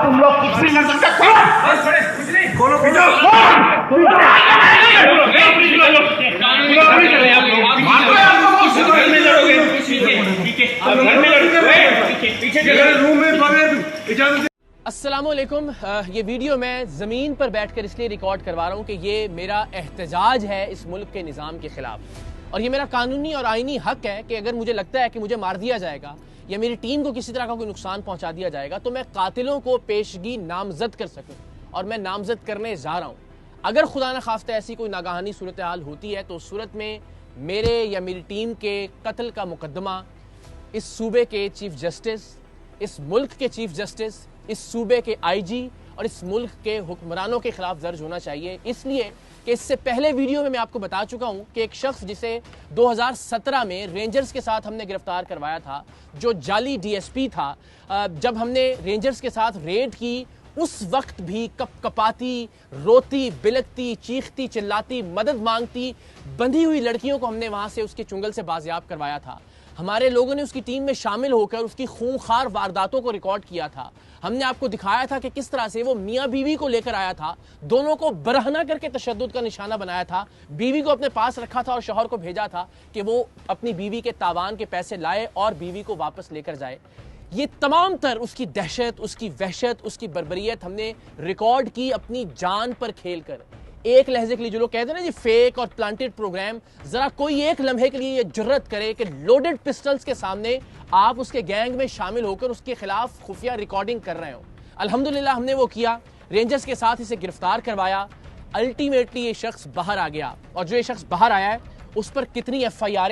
तुम लोग कुछ नहीं कर सकते। अस्सलामुअलैकुम। ये वीडियो मैं ज़मीन पर बैठकर इसलिए रिकॉर्ड करवा रहा हूँ कि ये मेरा एहतजाज है इस मुल्क के निज़ाम के ख़िलाफ़, और ये मेरा कानूनी और आइनी हक है कि अगर मुझे लगता है कि मुझे मार दिया जाएगा या मेरी टीम को किसी तरह का कोई नुकसान पहुँचा दिया जाएगा तो मैं कातिलों को पेशगी नामजद कर सकूँ, और मैं नामजद करने जा रहा हूँ। अगर खुदा न खास्ता ऐसी कोई नागाहानी सूरत हाल होती है तो उस सूरत में मेरे या मेरी टीम के कत्ल का मुकदमा इस सूबे के चीफ जस्टिस, इस मुल्क के चीफ जस्टिस, इस सूबे के आईजी और इस मुल्क के हुक्मरानों के खिलाफ दर्ज होना चाहिए। इसलिए कि इससे पहले वीडियो में मैं आपको बता चुका हूं कि एक शख्स जिसे 2017 में रेंजर्स के साथ हमने गिरफ्तार करवाया था, जो जाली डीएसपी था, जब हमने रेंजर्स के साथ रेड की उस वक्त भी कपकपाती, रोती, बिलकती, चीखती, चिल्लाती, मदद मांगती बंधी हुई लड़कियों को हमने वहां से उसके चुंगल से बाजियाब करवाया था। हमारे लोगों ने उसकी टीम में शामिल होकर उसकी खूंखार वारदातों को रिकॉर्ड किया था। हमने आपको दिखाया था कि किस तरह से वो मियाँ बीवी को लेकर आया था, दोनों को बरहना करके तशद्दुद का निशाना बनाया था, बीवी को अपने पास रखा था और शौहर को भेजा था कि वो अपनी बीवी के तावान के पैसे लाए और बीवी को वापस लेकर जाए। ये तमाम तर उसकी दहशत, उसकी वहशत, उसकी बर्बरियत हमने रिकॉर्ड की अपनी जान पर खेल कर। एक लहजे के लिए जो लोग कहते हैं ना जी फेक और प्लांटेड प्रोग्राम, जरा कोई एक लम्हे के लिए ये जुर्रत करे कि लोडेड पिस्टल्स के सामने आप उसके गैंग में शामिल होकर उसके खिलाफ खुफिया रिकॉर्डिंग कर रहे हो। अल्हम्दुलिल्लाह हमने वो किया, रेंजर्स के साथ इसे गिरफ्तार करवाया। अल्टीमेटली ये शख्स बाहर आ गया, और जो ये शख्स बाहर आया है उस पर कितनी FIR